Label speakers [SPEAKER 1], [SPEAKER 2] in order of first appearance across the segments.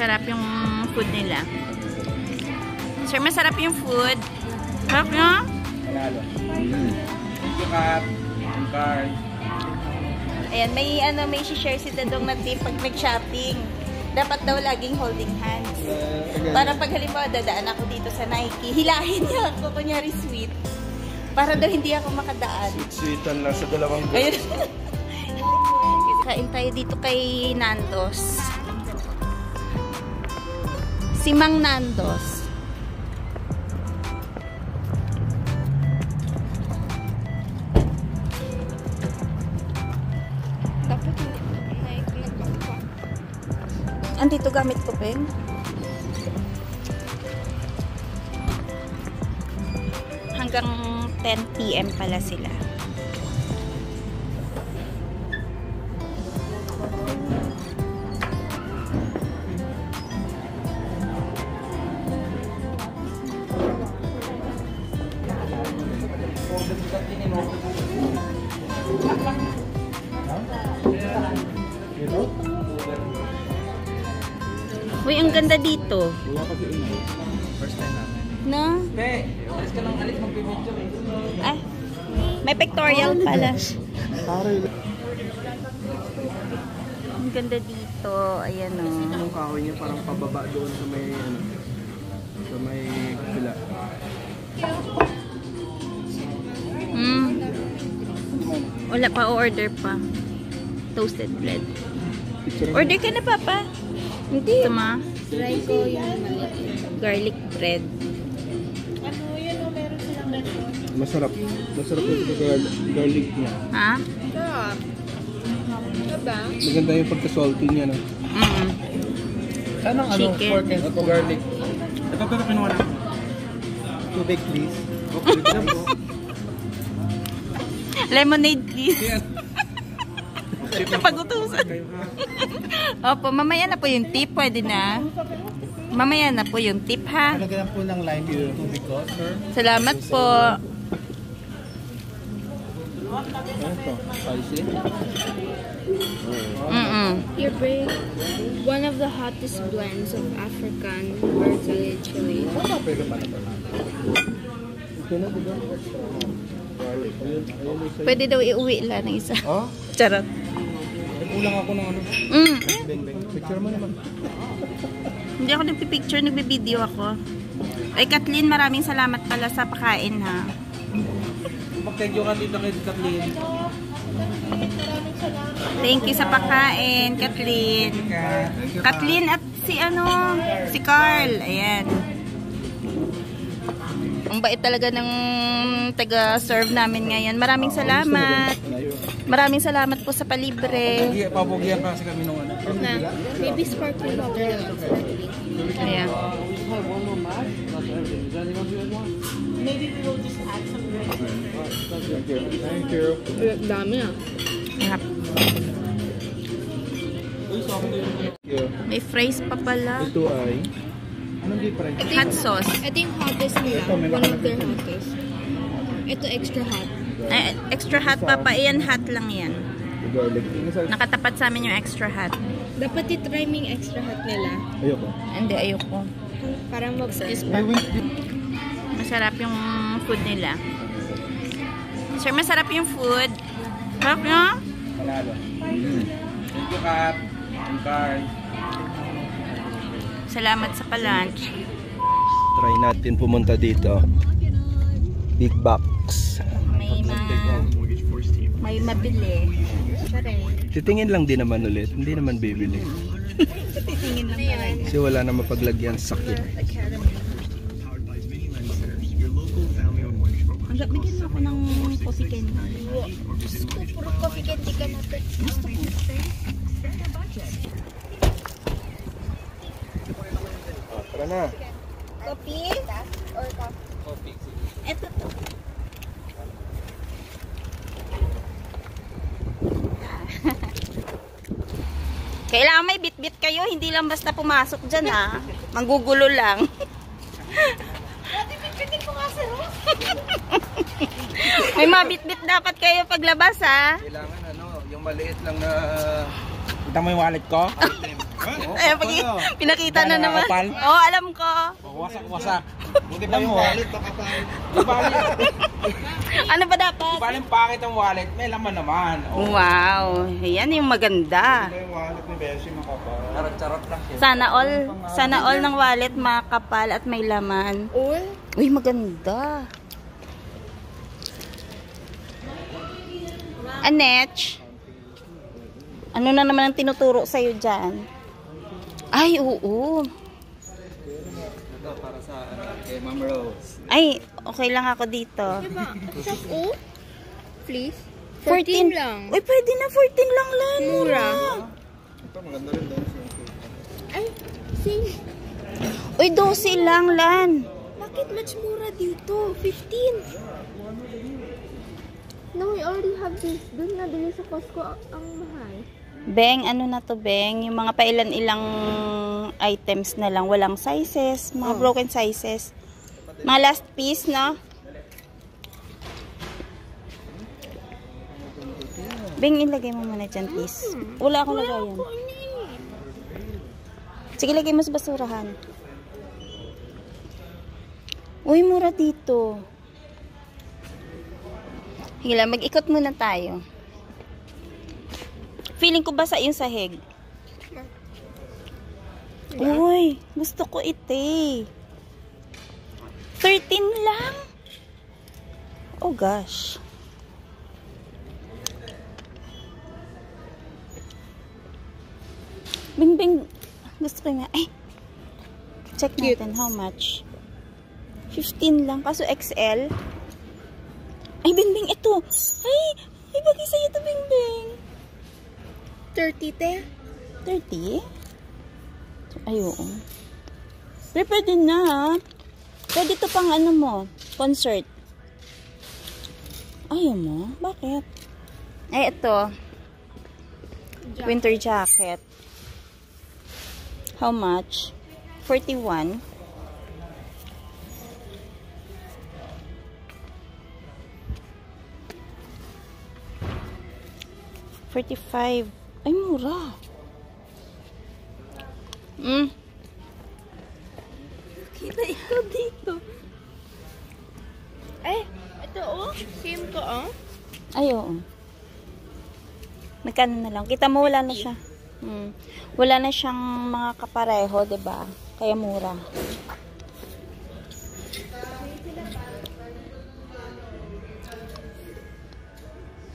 [SPEAKER 1] Masarap yung food nila. Sir, masarap yung food. Sarap nyo?
[SPEAKER 2] Panalo. Thank you, Kat. Ang card.
[SPEAKER 1] Ayan, may share si Dadong na tip pag nag-shopping. Dapat daw laging holding hands. Para pag halimbawa dadaan ako dito sa Nike, hilahin niya ako, kunyari sweet. Para daw hindi ako makadaan.
[SPEAKER 2] Sweetan lang sa dalawang doon.
[SPEAKER 1] Ayun. Kain tayo dito kay Nandos. Si Mang Nandos.
[SPEAKER 3] Dapat hindi nagpapapa.
[SPEAKER 1] Andito gamit ko, Peng. Hanggang 10 PM pala sila. Uy, ang ganda dito.
[SPEAKER 2] First time natin.
[SPEAKER 1] No?
[SPEAKER 2] Hey, alis ka lang alis, mag-video eh.
[SPEAKER 1] Ay, may pictorial pala. Ang ganda dito. Ayan o.
[SPEAKER 2] Yung kahoy niya parang pababa doon sa may, ano, sa may pila.
[SPEAKER 1] Wala pa, order pa. Toasted bread. Order ka na, Papa. Hindi. Ito ma.
[SPEAKER 3] Try ko yung maliit.
[SPEAKER 1] Garlic bread.
[SPEAKER 3] Ano yan o? Meron silang restaurant.
[SPEAKER 2] Masarap. Masarap yung garlic niya.
[SPEAKER 1] Ha?
[SPEAKER 3] Sarap. Diba?
[SPEAKER 2] Maganda yung pagka-salty niya, no? Anong
[SPEAKER 1] Chicken.
[SPEAKER 2] pork and garlic? Ito pero kinuha na. Tubig, please. Okay, lang po.
[SPEAKER 1] Lemonade, please. Pag-utusan. Opo, mamaya na po yung tip. Pwede na. Mamaya na po yung tip, ha?
[SPEAKER 2] Nalagyan po ng lime yung tubig ko, sir.
[SPEAKER 1] Salamat po.
[SPEAKER 2] Ito, spicy.
[SPEAKER 3] Here, bring one of the hottest blends of African Bartali chili.
[SPEAKER 2] Pwede pa na ito. Ito na, diba?
[SPEAKER 1] Pwede daw iuwi lang ng isa.
[SPEAKER 2] Oh?
[SPEAKER 1] Charot.
[SPEAKER 2] Kulang ako ng ano. Beng. Picture mo naman.
[SPEAKER 1] Hindi ako nagpipicture, nagbibideo ako. Ay, Kathleen, maraming salamat pala sa pakain, ha?
[SPEAKER 2] Mag-thank you ka dito kay Kathleen.
[SPEAKER 1] Thank you sa pakain, Kathleen. Kathleen at si si Carl. Ayan. Ang bait talaga ng taga-serve namin ngayon. Maraming salamat. Maraming salamat po sa palibre.
[SPEAKER 2] Pabugihan ka kasi kami nung ano.
[SPEAKER 3] Na, maybe sparkling water.
[SPEAKER 1] Ayan.
[SPEAKER 3] Maybe we will just add some
[SPEAKER 2] Thank you.
[SPEAKER 3] dami ah.
[SPEAKER 1] Sarap. May fries pa pala.
[SPEAKER 2] Ito ay anong difference?
[SPEAKER 1] Hot sauce.
[SPEAKER 3] Ito yung hottest nila. One of their hottest. Ito extra hot.
[SPEAKER 1] Ay, extra hot, Papa. Ayan, hot lang yan.
[SPEAKER 2] Garlic.
[SPEAKER 1] Nakatapat sa amin yung extra hot.
[SPEAKER 3] Dapat i-try mo yung extra hot nila.
[SPEAKER 2] Ayoko.
[SPEAKER 1] Hindi, ayoko.
[SPEAKER 3] Para
[SPEAKER 1] Masarap yung food nila. Sir, masarap yung food. Sarap nyo?
[SPEAKER 2] Panalo. Thank you, Kat. Ang card.
[SPEAKER 1] Salamat sa palunch.
[SPEAKER 2] Try natin pumunta dito. Big box.
[SPEAKER 1] May mabili.
[SPEAKER 2] Titingin lang din naman ulit. Hindi naman bibili.
[SPEAKER 1] Titingin lang talaga.
[SPEAKER 2] Kasi wala na mapaglagyan sakit.
[SPEAKER 1] Hanggang bigyan mo ako ng coffee candy.
[SPEAKER 3] Gusto ko, puro coffee candy ka natin. Gusto ko.
[SPEAKER 2] Tara na.
[SPEAKER 3] Coffee? Or coffee?
[SPEAKER 1] Ito to. Kailangan may bit-bit kayo, hindi lang basta pumasok dyan, ha. Manggugulo lang.
[SPEAKER 3] Dati bit-bitin ko nga sir.
[SPEAKER 1] May mabit-bit dapat kayo paglabas, ha.
[SPEAKER 2] Kailangan yung maliit lang na... Kita mo yung wallet ko?
[SPEAKER 1] Ayan, pinakita na naman. Oo, alam ko.
[SPEAKER 2] Wasak. Buti pa yung wallet, nakapal.
[SPEAKER 1] Ano ba dapat?
[SPEAKER 2] Ibaling pakit ang wallet, may laman naman.
[SPEAKER 1] Wow, ayan yung maganda.
[SPEAKER 2] Yung wallet ni Beshi makapal. Charot lang siya.
[SPEAKER 1] Sana all ng wallet makapal at may laman. Uy, maganda. Anech, ano na naman ang tinuturo sa'yo dyan? Ay, oo.
[SPEAKER 2] Ito para sa kay Ma'am Rose.
[SPEAKER 1] Ay, okay lang ako dito.
[SPEAKER 3] Diba? Please?
[SPEAKER 1] 14
[SPEAKER 3] lang.
[SPEAKER 1] Uy, pwede na 14 lang lang.
[SPEAKER 3] Mura.
[SPEAKER 2] Ito maganda rin daw.
[SPEAKER 3] Ay, same.
[SPEAKER 1] Uy, 12 lang lan.
[SPEAKER 3] Bakit mas mura dito? 15. No, we already have this. Doon na bili sa Costco ang mahal.
[SPEAKER 1] Beng, ano na to, Beng? Yung mga pailan-ilang items na lang. Walang sizes. Mga broken sizes. Mga last piece, no? Beng, ilagay mo muna dyan, please. Wala akong lagayan. Sige, lagay mo sa basurahan. Uy, mura dito. Hila, mag-ikot muna tayo. Feeling ko basa yung sahig. Uy, gusto ko ite. 13 lang? Oh gosh. Bing, gusto ko nga. Ay, check natin how much. 15 lang, kaso XL. Ay, Bingbing, ito. Ay, bagay sa'yo ito, Bingbing.
[SPEAKER 3] 30, te?
[SPEAKER 1] 30? Ay, oo. Pero pwede na, ha? Pwede ito pang ano mo, concert. Ayaw mo? Bakit? Ay, ito. Winter jacket. How much? 41. $45. Ay, mura.
[SPEAKER 3] Kita ikaw dito. Ay, ito same ko
[SPEAKER 1] Ay, oo. Magkano na lang. Kita mo, wala na siya. Wala na siyang mga kapareho, diba? Kaya mura.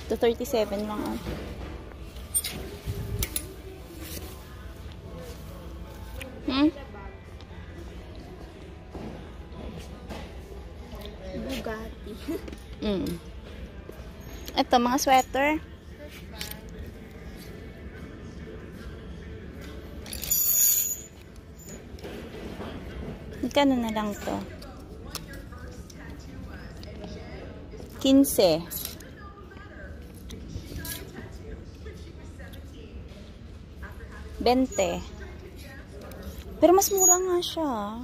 [SPEAKER 1] Ito 37 lang.
[SPEAKER 3] Bugatti.
[SPEAKER 1] Ito, mga sweater. Magkano na lang to? 15. $20. Pero mas mura nga siya.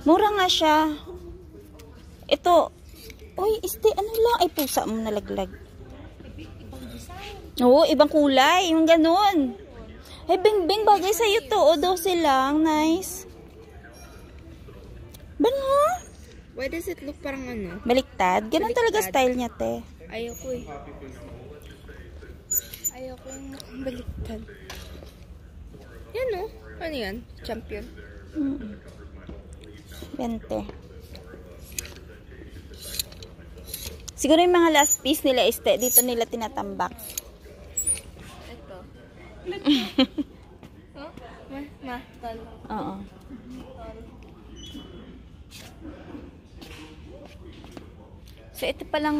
[SPEAKER 1] Mura nga siya. Ito. Uy, ano lang? Ay, pusa mo nalaglag. Oo, ibang kulay. Yung ganun. Ay, Bingbing, bagay sa'yo to. O, 12 lang. Nice. Bano?
[SPEAKER 3] Why does it look parang ano?
[SPEAKER 1] Baliktad. Ganun talaga style niya, te.
[SPEAKER 3] Ayoko eh. Ayoko yung baliktad. Yan o. Ano yan? Champion.
[SPEAKER 1] 20. Siguro yung mga last piece nila is dito nila tinatambak.
[SPEAKER 3] Ito. Mahal.
[SPEAKER 1] Oo. So, ito palang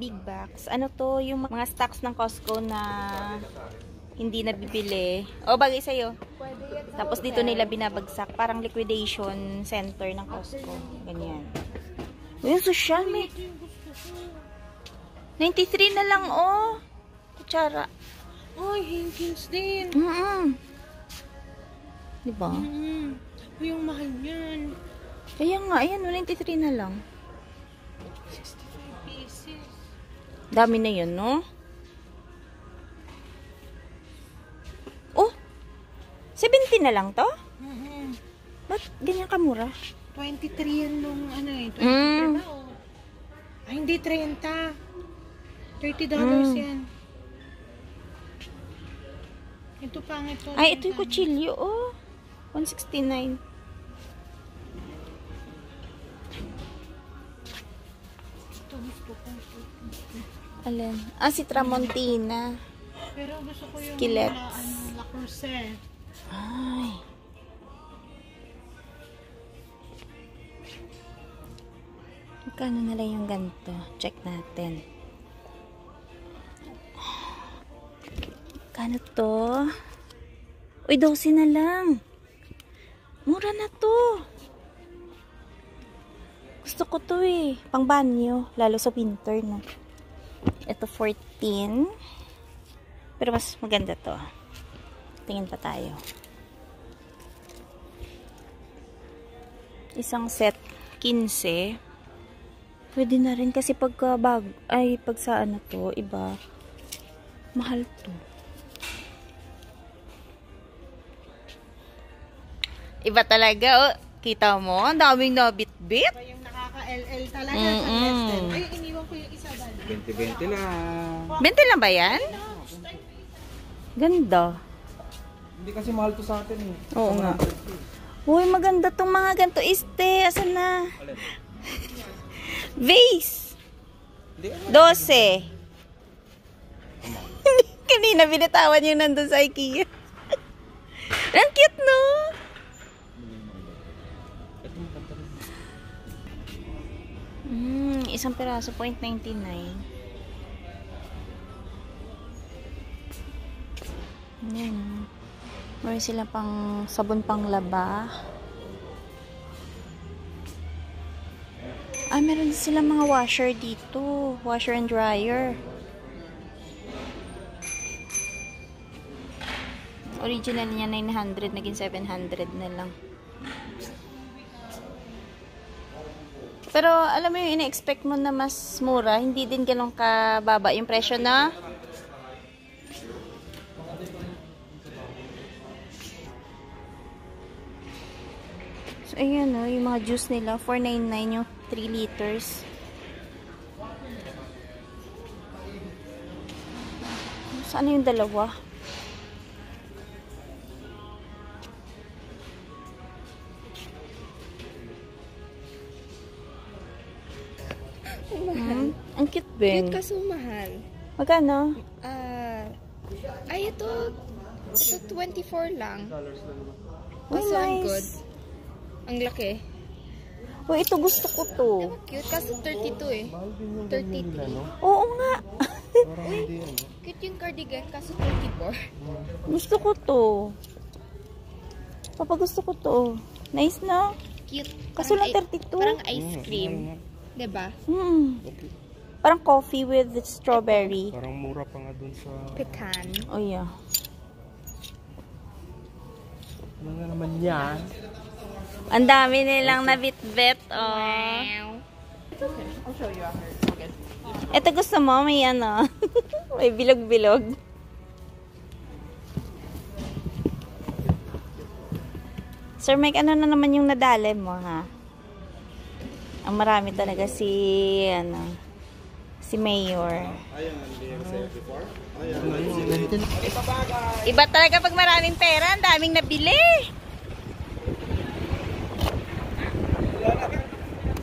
[SPEAKER 1] big box. Ano to? Yung mga stocks ng Costco na hindi nabibili. O, bagay sa'yo. Tapos dito nila binabagsak. Parang liquidation center ng Costco. Ganyan. Yung social may 93 na lang, oh. Kutsara.
[SPEAKER 3] Ay, Hankins din.
[SPEAKER 1] Diba?
[SPEAKER 3] Yung mahal yan.
[SPEAKER 1] Kaya nga, ayan, 93 na lang.
[SPEAKER 3] 65 pieces.
[SPEAKER 1] Dami na yun, no? 70 na lang to? Ba't ganyan kamura?
[SPEAKER 4] 23 yan nung ano eh. 23 na oh. Ay, hindi 30. $30 yan. Ito pangit to.
[SPEAKER 1] Ay, ito yung kutsilyo, oh. 169.
[SPEAKER 4] Ito gusto ko.
[SPEAKER 1] Alin? Ah, si Tramontina.
[SPEAKER 4] Pero gusto ko yung
[SPEAKER 1] Skillets.
[SPEAKER 4] La Corset.
[SPEAKER 1] Ay. Magkano na lang yung ganito? Check natin. Magkano to? Uy, 12 na lang. Mura na to. Gusto ko to eh. Pang banyo. Lalo sa winter, no? Ito 14. Pero mas maganda to. Tingin pa tayo. Isang set 15. Pwede na rin kasi pagka pag sa ano to, iba. Mahal to. Iba talaga, oh. Kita mo, ang daming nabit-bit.
[SPEAKER 4] Iba yung nakaka-LL talaga sa Western. Ay, iniwan ko yung isa dali.
[SPEAKER 2] 20-20 lang.
[SPEAKER 1] 20 lang ba yan? Ganda.
[SPEAKER 2] Hindi kasi mahal to sa atin eh.
[SPEAKER 1] Oo nga. Uy, maganda tong mga ganito. Este, asan na? Vase. 12. Kanina binitawan yung nandun sa IKEA. Ang cute, no? Isang piraso, $0.99. Ayan. Meron sila pang sabon pang laba. Ah, meron sila mga washer dito. Washer and dryer. Original niya 900, naging 700 na lang. Pero alam mo yung ina-expect mo na mas mura, hindi din ganun kababa yung presyo na. So ayan o, yung mga juice nila, $4.99 yung 3 liters. Saan yung dalawa? Ang cute, Ben.
[SPEAKER 3] Cute kaso mahal.
[SPEAKER 1] Magkano?
[SPEAKER 3] Ay, ito 24 lang.
[SPEAKER 1] Oh,
[SPEAKER 3] Kaso ang
[SPEAKER 1] nice.
[SPEAKER 3] good. Ang laki.
[SPEAKER 1] Oh, ito gusto ko to.
[SPEAKER 3] Cute kaso 32 eh. 33.
[SPEAKER 1] Oo nga.
[SPEAKER 3] Cute yung cardigan kaso 34.
[SPEAKER 1] Gusto ko to. Papa, gusto ko to. Nice, no?
[SPEAKER 3] Cute.
[SPEAKER 1] Kaso lang 32.
[SPEAKER 3] Parang ice cream. Diba?
[SPEAKER 1] Parang coffee with strawberry.
[SPEAKER 2] Parang mura pa nga dun sa...
[SPEAKER 3] Pecan.
[SPEAKER 1] Oh, yeah.
[SPEAKER 2] Ano nga naman yan?
[SPEAKER 1] Ang dami nilang nabit-bit, oh.
[SPEAKER 4] I'll show you after. Okay.
[SPEAKER 1] Ito gusto mo, may ano, may bilog-bilog. Sir Mike, ano na naman yung nadali mo, ha? Ang marami talaga si Mayor. Iba talaga pag maraming pera, ang daming nabili.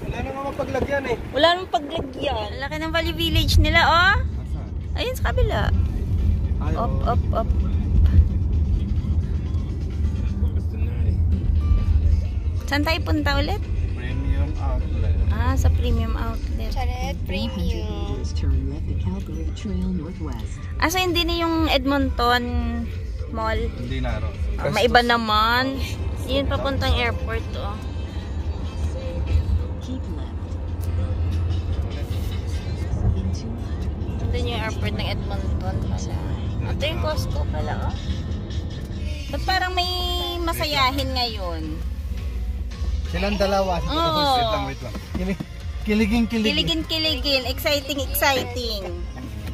[SPEAKER 2] Wala na nga mapaglagyan eh.
[SPEAKER 1] Wala namang paglagyan. Laki ng Valley Village nila, oh. Ayun sa kabila. Up. Saan tayo punta ulit?
[SPEAKER 2] Premium outlet.
[SPEAKER 1] Ah, sa Premium Outlet.
[SPEAKER 3] Chalet Premium.
[SPEAKER 1] So hindi na yung Edmonton Mall.
[SPEAKER 2] Hindi na ro.
[SPEAKER 1] Maiba naman. Yun papuntang airport, oh. Doon yung airport ng Edmonton pala. Ito yung Costco pala, oh. Ba't parang may masayahin ngayon?
[SPEAKER 2] Silang dalawa.
[SPEAKER 1] Oo.
[SPEAKER 2] Wait lang. Kiligin.
[SPEAKER 1] Kiligin. Exciting.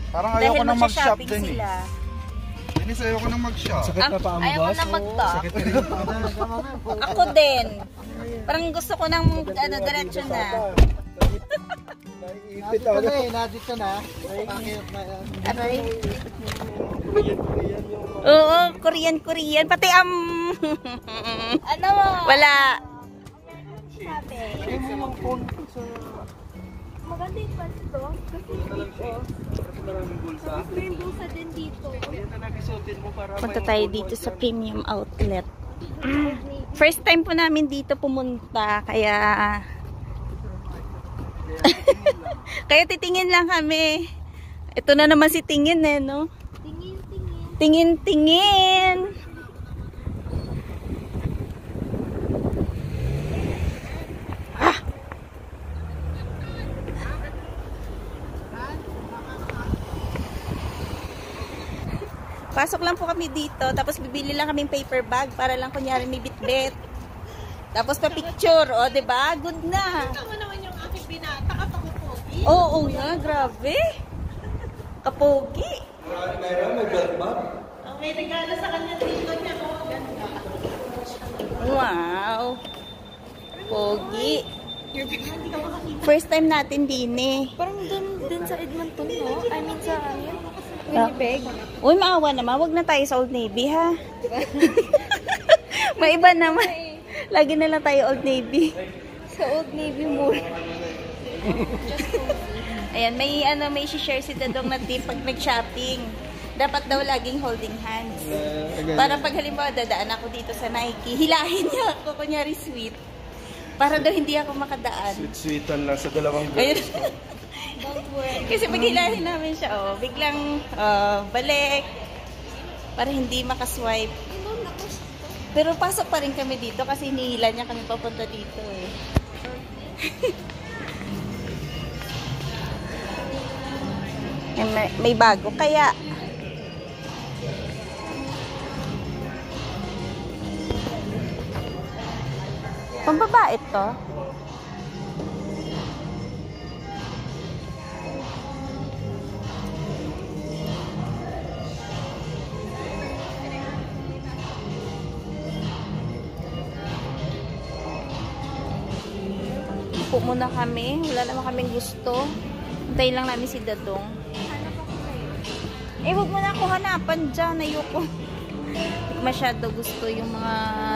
[SPEAKER 2] Parang
[SPEAKER 1] Dahil
[SPEAKER 2] ayoko na mag-shop
[SPEAKER 1] magsha-shopping
[SPEAKER 2] din
[SPEAKER 1] sila.
[SPEAKER 2] eh. Inis, ayoko nang mag-shop. Sakit na pa ang
[SPEAKER 1] Ayaw ko
[SPEAKER 2] boss.
[SPEAKER 1] na mag-talk.
[SPEAKER 2] Sakit na rin yung paa.
[SPEAKER 1] Ako din. Parang gusto ko ng diretso na.
[SPEAKER 2] Naiipit ako. Nadito na.
[SPEAKER 1] Aray. Oo, Korean. Pati ano mo? Wala.
[SPEAKER 3] Sabi. Maganda yung pants to. Kasi dito. Tapos may bulsa din dito.
[SPEAKER 1] Punta tayo dito sa premium outlet. First time po namin dito pumunta, kaya kaya titingin lang kami. Ito na naman si Tingin no? Tingin. Pasok lang po kami dito, tapos bibili lang kaming paper bag para lang kunyari may bitbit. Tapos pa picture, o, diba? Good na.
[SPEAKER 4] Ito mo naman yung aking binata, kapakupogi.
[SPEAKER 1] Oo nga, grabe. Kapogi.
[SPEAKER 2] May belt bag?
[SPEAKER 4] May regalo sa kanya dito niya. Oh, ganda.
[SPEAKER 1] Wow. Pogi. First time natin din eh.
[SPEAKER 3] Parang dun sa Edmonton, no? I mean sa Winnipeg.
[SPEAKER 1] Uy, maawa naman. Wag na tayo sa Old Navy, ha? May iba naman. Lagi na lang tayo Old Navy.
[SPEAKER 3] Sa Old Navy Mall.
[SPEAKER 1] Ayan, may share si Dadong na tip pag nag-shopping. Dapat daw laging holding hands. Para pag halimbawa dadaan ako dito sa Nike, hilahin niya ako, kunyari sweet. Para daw hindi ako makadaan.
[SPEAKER 2] Sweet-sweetan lang sa dalawang
[SPEAKER 1] Ayun.
[SPEAKER 2] girls.
[SPEAKER 1] Kasi pag hilahin namin siya, biglang balik. Para hindi makaswipe. Pero pasok pa rin kami dito kasi hinihila niya kami papunta dito eh. may bago kaya. Pambabae to. Upo muna kami. Wala naman kaming gusto. Antayin lang namin si Dadong. Huwag mo na ako hanapan dyan. Ayoko. Masyado gusto yung mga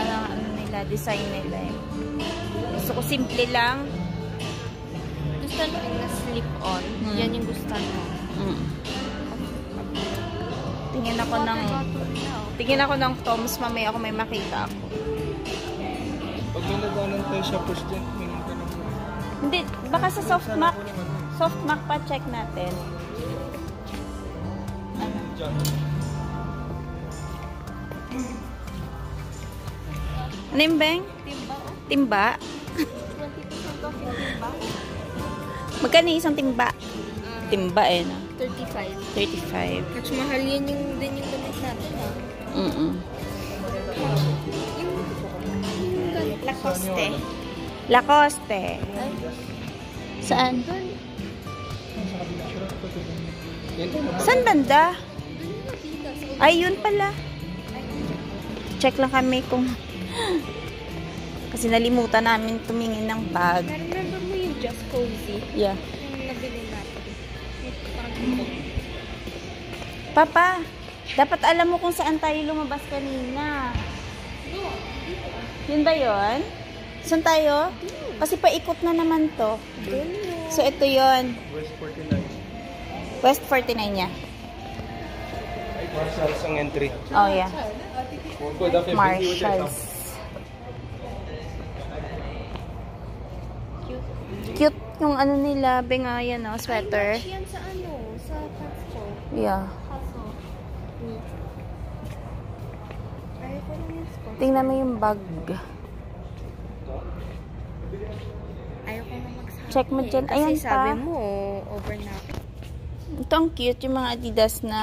[SPEAKER 1] ano nila, design nila eh. Gusto ko simple lang.
[SPEAKER 3] Gusto natin na slip-on. Yan yung gusto mo.
[SPEAKER 1] Tingin ako ng Toms. Mamaya ako may makita ako.
[SPEAKER 2] Pag may nadanan tayo siya push dyan, tingin ka naman.
[SPEAKER 1] Hindi, baka sa softmac. Softmac pa check natin. Ano yung bang? Timba?
[SPEAKER 3] 20% off yung timba.
[SPEAKER 1] Magkano isang timba? Timba eh, no?
[SPEAKER 3] 35.
[SPEAKER 1] 35.
[SPEAKER 3] Mas mahal yan yung din yung damit natin, ha?
[SPEAKER 1] Lacoste. Lacoste. Saan? Saan banda? Ay, yun pala. Check lang kami kung... Kasi nalimutan namin tumingin ng bag.
[SPEAKER 3] Remember mo yung Just Cozy?
[SPEAKER 1] Yeah.
[SPEAKER 3] Yung nabili natin.
[SPEAKER 1] Papa, dapat alam mo kung saan tayo lumabas kanina. Yun ba yun? Saan tayo? Kasi paikot na naman to. So, ito yun.
[SPEAKER 2] West 49.
[SPEAKER 1] West 49 niya.
[SPEAKER 2] Marshalls ang entry.
[SPEAKER 1] Oh, yeah. Marshalls. Cute yung ano nila, benga yan, no? Sweater.
[SPEAKER 3] Ay, yan sa ano? Sa pants ko.
[SPEAKER 1] Yeah.
[SPEAKER 3] Kaso. Ay, ko lang yung sport.
[SPEAKER 1] Tingnan mo yung bag.
[SPEAKER 3] Ayaw ko na magsabi.
[SPEAKER 1] Check mo dyan.
[SPEAKER 3] Kasi
[SPEAKER 1] Ayan
[SPEAKER 3] sabi
[SPEAKER 1] pa.
[SPEAKER 3] mo, overnight.
[SPEAKER 1] Ito ang cute, yung mga Adidas na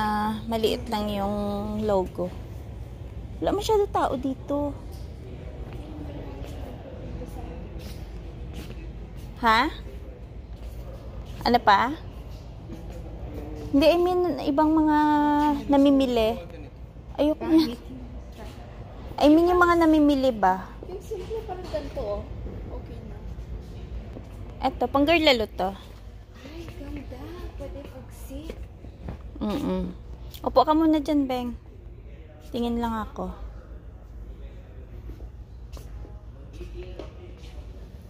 [SPEAKER 1] maliit lang yung logo. Wala masyado tao dito. Ha? Ano pa? Hindi, I mean, ibang mga namimili. Ayoko niya. I mean, yung mga namimili ba?
[SPEAKER 3] Yung simple parang ganito, oh. Okay na.
[SPEAKER 1] Eto, pang girl lalo to.
[SPEAKER 3] Ay, ganda. Pwede pag-sit.
[SPEAKER 1] Upo ka muna dyan, Beng. Tingin lang ako.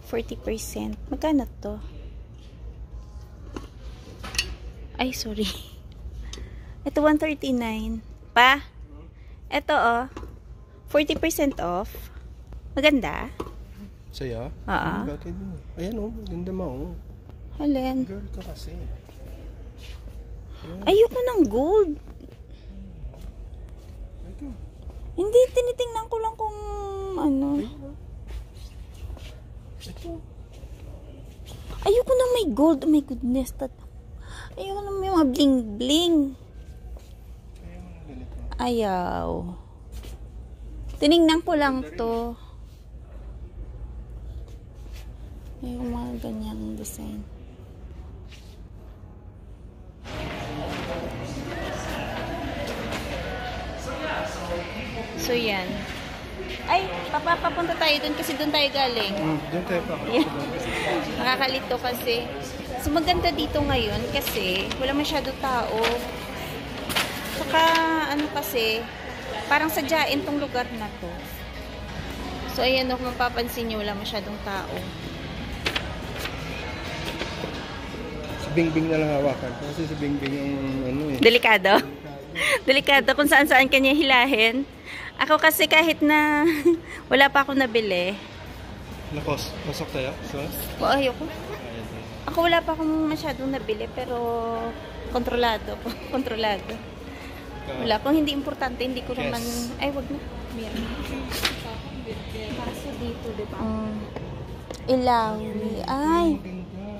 [SPEAKER 1] 40%. Magkano to? Ay, sorry. Ito, 139. Pa? Ito, oh. 40% off. Maganda?
[SPEAKER 2] Saya?
[SPEAKER 1] Oo.
[SPEAKER 2] Bakit mo? Ayan o, maganda mo.
[SPEAKER 1] Alin?
[SPEAKER 2] Girl ka kasi.
[SPEAKER 1] Ayoko ng gold.
[SPEAKER 2] Ito.
[SPEAKER 1] Hindi, tinitingnan ko lang kung ano.
[SPEAKER 2] Ito.
[SPEAKER 1] Ayoko na may gold. Oh my goodness. Ayoko na may mga bling-bling. Ayaw. Tinignan ko lang to. Yung mga ganyang design. So, yan. Ay, papunta tayo dun kasi dun tayo galing.
[SPEAKER 2] Doon tayo pa.
[SPEAKER 1] Yeah. Nakakalito kasi. So, maganda dito ngayon kasi wala masyado tao. Saka, ano kasi, parang sadyain tong lugar na to. So, ayan o, kung mapapansin nyo, wala masyadong tao.
[SPEAKER 2] Si Bingbing na lang hawakan. Kasi si Bingbing yung ano eh.
[SPEAKER 1] Delikado? Delikado kung saan-saan kanya hilahin. Ako kasi kahit na wala pa ako nabili.
[SPEAKER 2] Lakos, masok tayo. So,
[SPEAKER 1] O, ayoko. Ako wala pa akong masyadong nabili pero kontrolado ko. Kontrolado. Wala. Kung hindi importante, hindi ko naman... Ay, wag na. Meron.
[SPEAKER 3] Kaso dito, di ba?
[SPEAKER 1] Ilawi. Ay,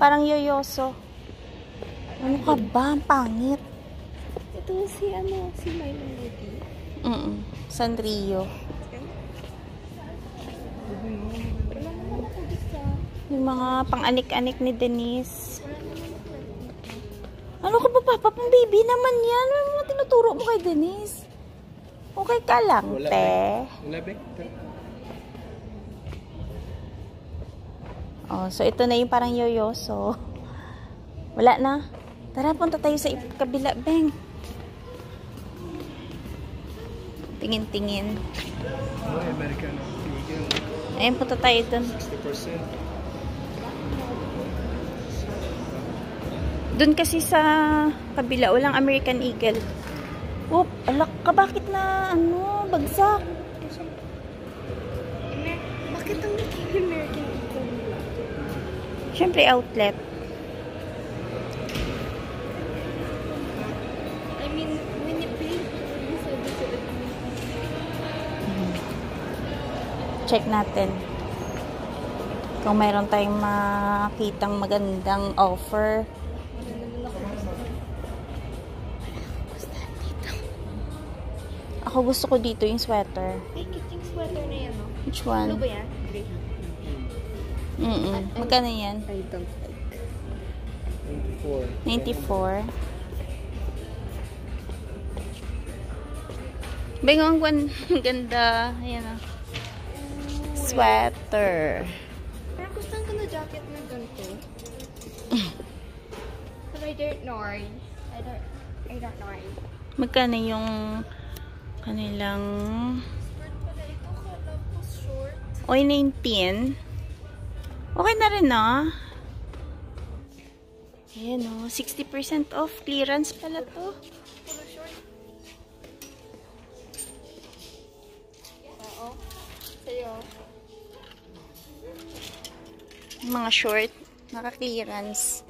[SPEAKER 1] parang yoyoso. Ano ka ba? Ang pangit.
[SPEAKER 3] Ito si, ano, si Milo Lady.
[SPEAKER 1] Sanrio.
[SPEAKER 3] Wala naman ako isa.
[SPEAKER 1] Yung mga pang-anik-anik ni Denise. Ano ka ba, Papa? Pang baby naman yan. Ano mo tinuturo mo kay Denise? Okay ka lang, te.
[SPEAKER 2] Wala, Bek.
[SPEAKER 1] Oh, so ito na yung parang yoyoso. Wala na. Tara, punta tayo sa kabila, Beng. Tingin-tingin.
[SPEAKER 2] Oh, American.
[SPEAKER 1] Ayun, punta tayo dun.
[SPEAKER 2] 60%.
[SPEAKER 1] Dun kasi sa kabila, walang American Eagle. Oop, alak ka, bakit na, ano, bagsak?
[SPEAKER 3] Bakit ang naging American Eagle nila?
[SPEAKER 1] Siyempre, outlet.
[SPEAKER 3] I mean, Winnipeg.
[SPEAKER 1] Check natin. Kung mayroon tayong makitang magandang offer. Ako gusto ko dito yung sweater.
[SPEAKER 3] Ay, cute yung sweater na yan, no?
[SPEAKER 1] Which one?
[SPEAKER 3] Ano ba yan? Gray.
[SPEAKER 1] Magkano yan?
[SPEAKER 3] I don't like.
[SPEAKER 2] 94.
[SPEAKER 1] 94. Bengong ang ganda. Ayan o. Sweater.
[SPEAKER 3] Pero gusto ko na jacket na ganito. But I don't know. I don't know.
[SPEAKER 1] Magkano yung kanilang...
[SPEAKER 3] Skirt pala ito. Kala ko short.
[SPEAKER 1] Oy, 19. Okay na rin, no? Ayan, no? 60% off. Clearance pala to.
[SPEAKER 3] Puro short. Oo. Sa'yo.
[SPEAKER 1] Mga short. Naka-clearance.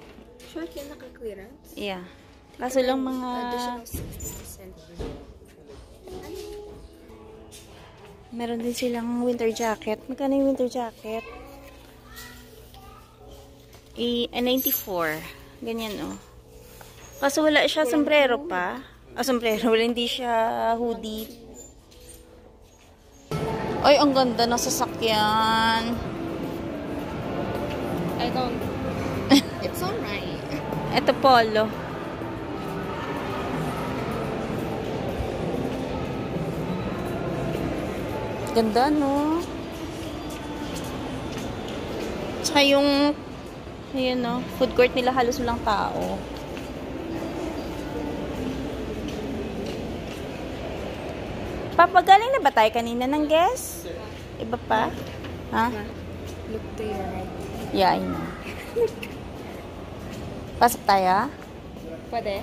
[SPEAKER 3] Short yan naka-clearance?
[SPEAKER 1] Yeah. Kaso lang mga...
[SPEAKER 3] Additional 60%.
[SPEAKER 1] Meron din silang winter jacket. Magkano yung winter jacket? 94. Ganyan, oh. Kaso wala siya sombrero pa. Sombrero. Wala, hindi siya hoodie. Ay, ang ganda ng sasakyan.
[SPEAKER 3] I don't. It's alright.
[SPEAKER 1] Ito, polo. Ganda, no? Tsaka yung ayan, no? Food court nila halos walang tao. Papagaling na ba tayo kanina ng guest? Iba pa? Ha?
[SPEAKER 3] Look to your right.
[SPEAKER 1] Yeah, I know. Pasok tayo?
[SPEAKER 3] Pwede?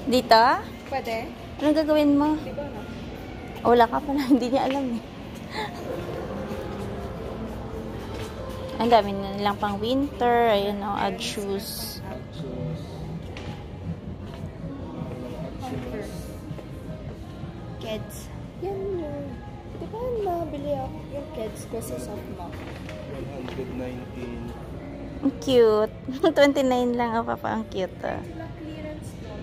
[SPEAKER 1] Dito?
[SPEAKER 3] Pwede?
[SPEAKER 1] Anong gagawin mo?
[SPEAKER 3] Di ba na?
[SPEAKER 1] Wala ka pala. Hindi niya alam eh. Ang dami na nilang pang winter. Ayun o, add shoes.
[SPEAKER 3] Kids. Yan yun. Di ba mabili ako yung kids ko sa softmall?
[SPEAKER 2] 119.
[SPEAKER 1] Ang cute. 29 lang ang papa. Ang cute ah.
[SPEAKER 3] Clearance mo.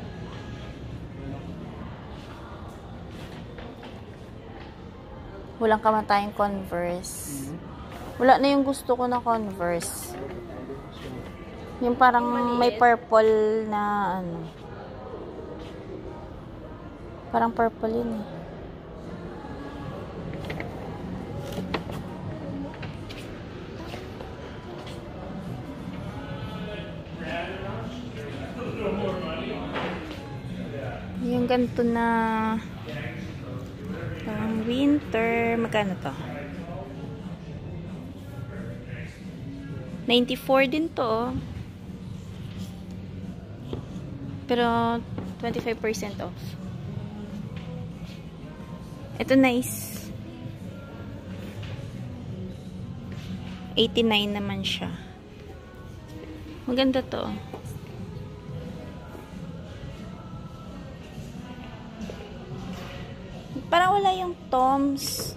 [SPEAKER 1] Walang kamatayang Converse. Wala na yung gusto ko na Converse. Yung parang may purple na ano. Parang purple yun eh. Yung ganito na parang winter. Magkano to? 94 din to, oh. Pero 25% off. Ito nice. 89 naman siya. Maganda to. Parang wala yung Toms.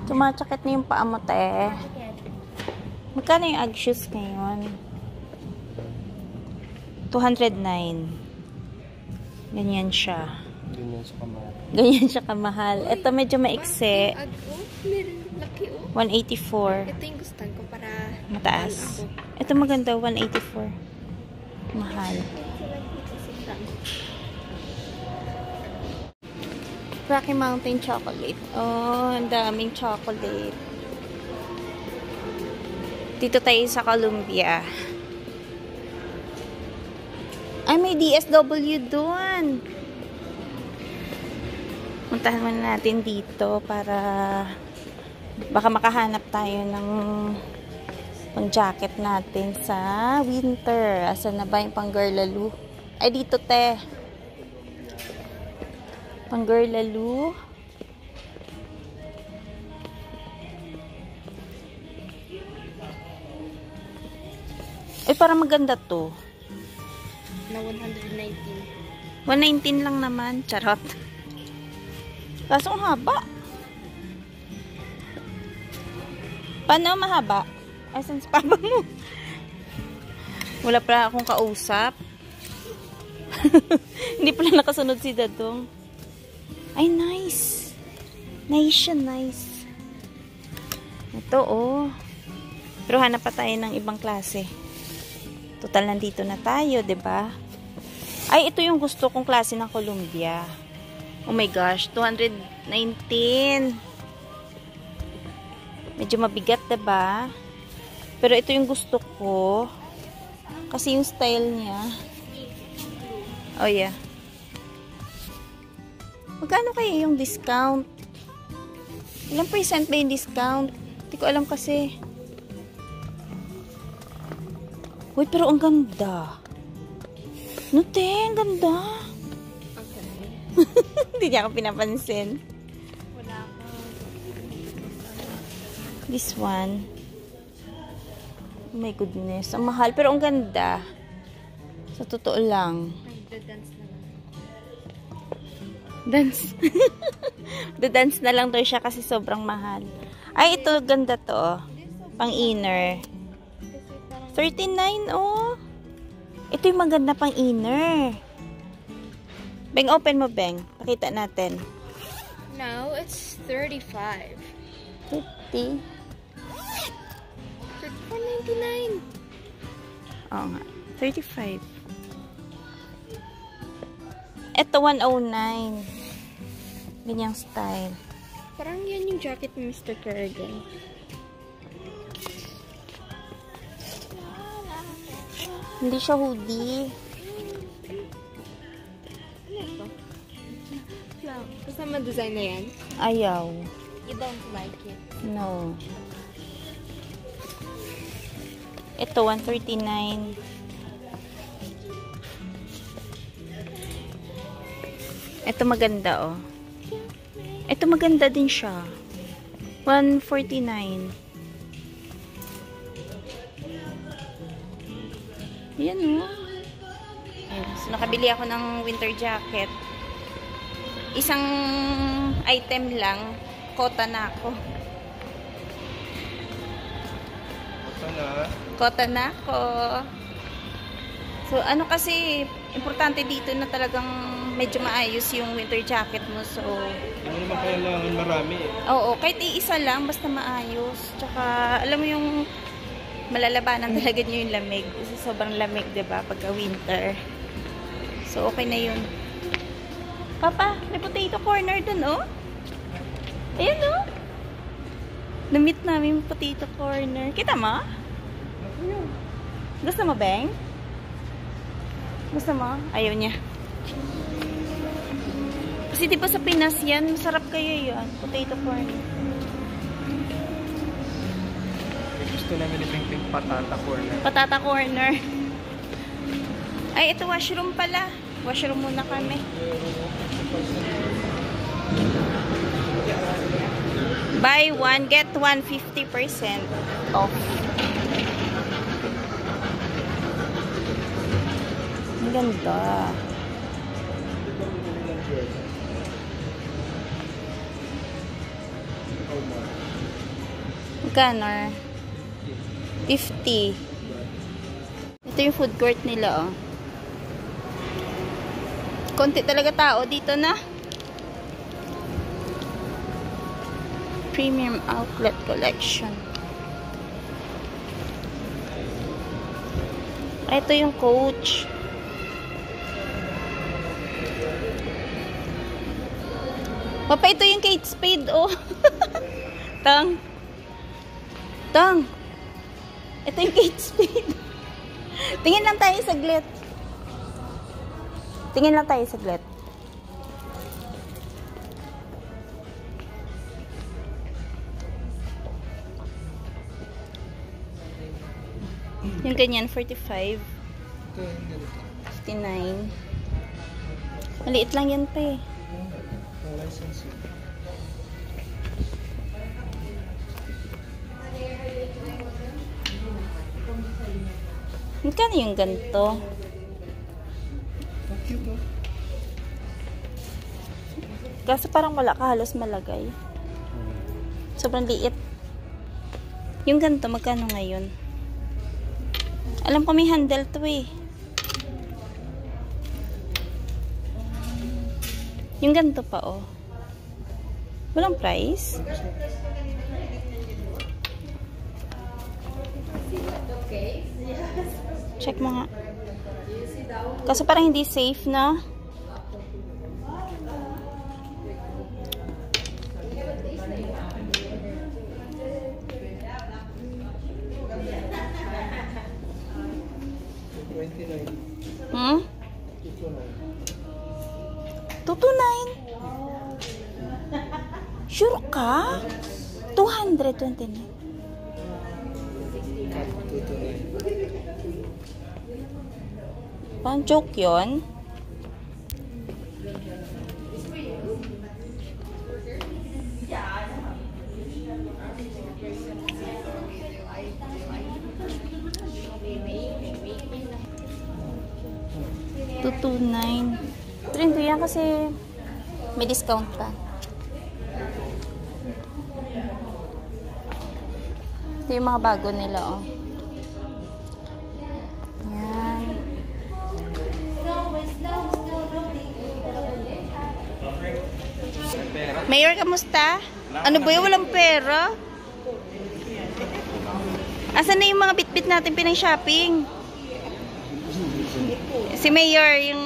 [SPEAKER 1] Tumatsakit na yung paa mo, te. Magkano yung Ugg shoes ngayon? 209. Ganyan siya.
[SPEAKER 2] Ganyan sa kamahal.
[SPEAKER 1] Ganyan siya kamahal. Ito medyo maiksi.
[SPEAKER 3] Laki, oh.
[SPEAKER 1] 184.
[SPEAKER 3] Ito yung gusto ko para
[SPEAKER 1] Mataas. Ito maganda, 184. Mahal. Rocky Mountain chocolate. Oh, ang daming chocolate. Dito tayo sa Columbia. Ay, may DSW doon. Puntahan muna natin dito para baka makahanap tayo ng pang jacket natin sa winter. Asan na ba yung pang girl lalo? Ay, dito, te. Pang girl lalo. Ay, parang maganda to.
[SPEAKER 3] na 119.
[SPEAKER 1] 119 lang naman. Charot. Kaso ang haba. Paano mahaba? Asan sa papa mo? Wala pala akong kausap. Hindi pala nakasunod si Dadong. Ay, nice. Nice siya, nice. Ito, oh. Pero hanap pa tayo ng ibang klase. Total, nandito na tayo, 'di ba? Ay, ito yung gusto kong klase ng Columbia. Oh my gosh, 219. Medyo mabigat, 'di ba? Pero ito yung gusto ko. Kasi yung style niya. Oh yeah. Magkano kaya yung discount? Ilang percent ba yung discount? Hindi ko alam kasi. Uy, pero ang ganda. No, te, ang ganda.
[SPEAKER 3] Okay.
[SPEAKER 1] Hindi niya ako pinapansin.
[SPEAKER 3] Wala ako.
[SPEAKER 1] This one. Oh my goodness. Ang mahal, pero ang ganda. Sa totoo lang.
[SPEAKER 3] Nagda-dance na lang.
[SPEAKER 1] Dance. The-dance na lang daw siya kasi sobrang mahal. Ay, ito, ganda to. Pang inner. 39, oh. Ito yung maganda pang inner. Beng, open mo, Beng. Pakita natin.
[SPEAKER 3] No, it's 35.
[SPEAKER 1] 50.
[SPEAKER 3] 499.
[SPEAKER 1] Oo nga. 35. Ito, 109. Ganyang style.
[SPEAKER 3] Parang yan yung jacket ni Mr. Kerrigan.
[SPEAKER 1] Hindi siya hoodie.
[SPEAKER 3] Kasama design na yan?
[SPEAKER 1] Ayaw.
[SPEAKER 3] You don't like it?
[SPEAKER 1] No. Ito, 139. Ito maganda, oh. Ito maganda din siya. 149. Yan, oh. Ayan. So, nakabili ako ng winter jacket. Isang item lang. Kota na ako. Kota na ako. So, ano kasi, importante dito na talagang medyo maayos yung winter jacket mo. So,
[SPEAKER 2] Hindi naman kailangan marami eh.
[SPEAKER 1] oo, kahit iisa lang, basta maayos. Tsaka, alam mo yung malalabanan talaga nyo yung lamig. Kasi sobrang lamig, diba? Pagka winter. So, okay na yun. Papa, may potato corner dun, oh. Ayan, oh. Na-meet namin yung potato corner. Kita mo? Gusto mo, Beng? Gusto mo? Ayaw niya. Kasi diba sa Pinas yan, masarap kayo yan. Potato corner.
[SPEAKER 2] Gusto namin yung patata corner.
[SPEAKER 1] Patata corner. Ay, ito washroom pala. Washroom muna kami. Buy one, get one 50% off. Ang ganda. Magkano? 50. Ito yung food court nila, oh. Konti talaga tao dito na. Premium Outlet Collection. Ito yung Coach. Papa, ito yung Kate Spade, oh. Tang. Tang. Ito yung Kate Spade. Tingin lang tayo saglit. Tingin lang tayo saglit. Yung ganyan, 45. 59. Maliit lang yan pa eh. Magkano yung ganito? Kasi parang wala ka halos malagay. Sobrang liit. Yung ganito, magkano ngayon? Alam ko may handle to eh. Yung ganito pa oh. Walang price? Check mo nga. Kasi parang hindi safe na. Hmm? 229? Sure ka? 229. Parang joke yun. $229. Pero yan kasi may discount pa. Ito yung mga bago nila, oh. Yan. Mayor, kamusta? Ano ba yun? Walang pera? Asan na yung mga bit-bit natin pinang-shopping? Si Mayor, yung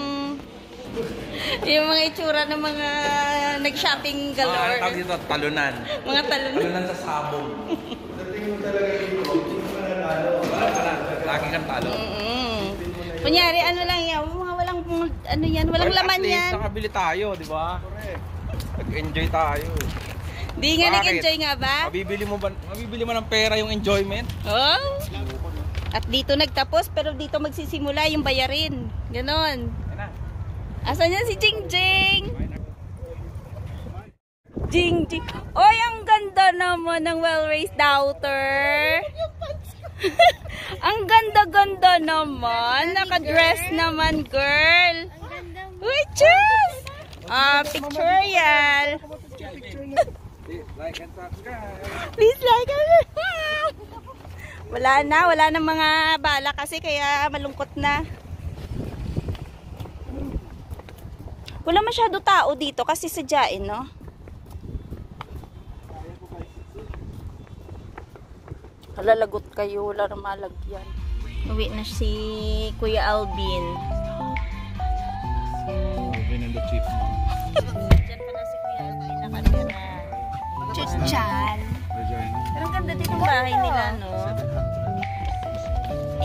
[SPEAKER 1] mga itsura ng mga nag-shopping galore.
[SPEAKER 2] Tawag dito, talunan.
[SPEAKER 1] Mga talunan.
[SPEAKER 2] Talunan sa sabong. Lagi kang talo.
[SPEAKER 1] Kunyari, ano lang yan, mga walang, ano yan, walang laman yan.
[SPEAKER 2] At least, nakabili tayo, di ba? Nag-enjoy tayo.
[SPEAKER 1] Di nga nag-enjoy nga ba?
[SPEAKER 2] Mabibili mo ng pera yung enjoyment?
[SPEAKER 1] Oh. At dito nagtapos, pero dito magsisimula yung bayarin. Ganon. Asan yan si Jingjing? Jingjing. Oy, ang ganda naman ng well-raised daughter. Ang ganda-ganda naman. Nakadress naman, girl. Uy, chus! Pictorial. Please like and subscribe. Wala na mga bala kasi kaya malungkot na. Wala masyado tao dito kasi sadyain, no? Halalagot kayo, wala na malagyan. Uwi na si Kuya Alvin.
[SPEAKER 2] Alvin and the Chief.
[SPEAKER 1] Diyan pala si Kuya Alvin nakatira.
[SPEAKER 4] Chuchan.
[SPEAKER 1] Pero ang ganda din ng bahay nila, no?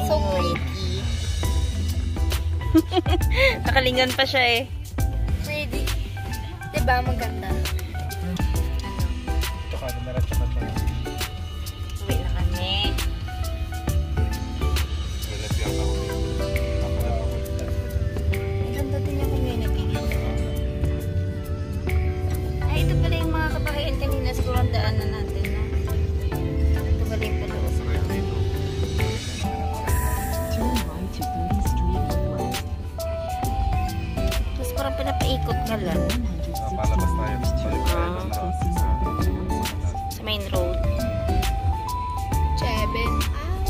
[SPEAKER 4] So pretty.
[SPEAKER 1] Nakalingan pa siya eh.
[SPEAKER 4] Pretty. Diba maganda?
[SPEAKER 1] Uwi na kami. Ang ganda din yung community dito. Ay, ito pala yung mga kabahayan kanina. Siguro ang daanan natin, no? Ito pala yung paloob. Tapos parang pinapaikot nga lang.
[SPEAKER 2] Palabas tayo.
[SPEAKER 1] Sa main road.
[SPEAKER 4] 7 hours.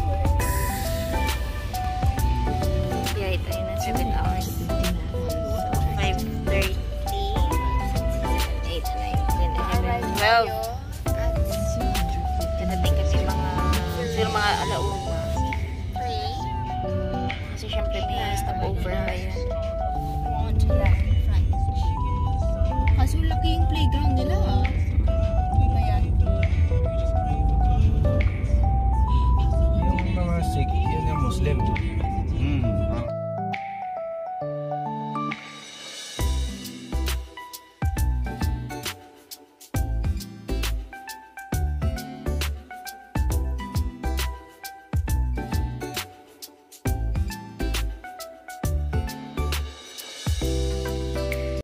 [SPEAKER 1] Biyahe tayo na 7 hours. So, 5:30, 8, 9, 10, 11, 12. Kadating kasi siguro mga alauna. Kasi syempre may stopover pa yun.
[SPEAKER 4] Kaso laki yung playground nila, ah. Ayan.
[SPEAKER 2] Yung mga Sikh, yun yung Muslim.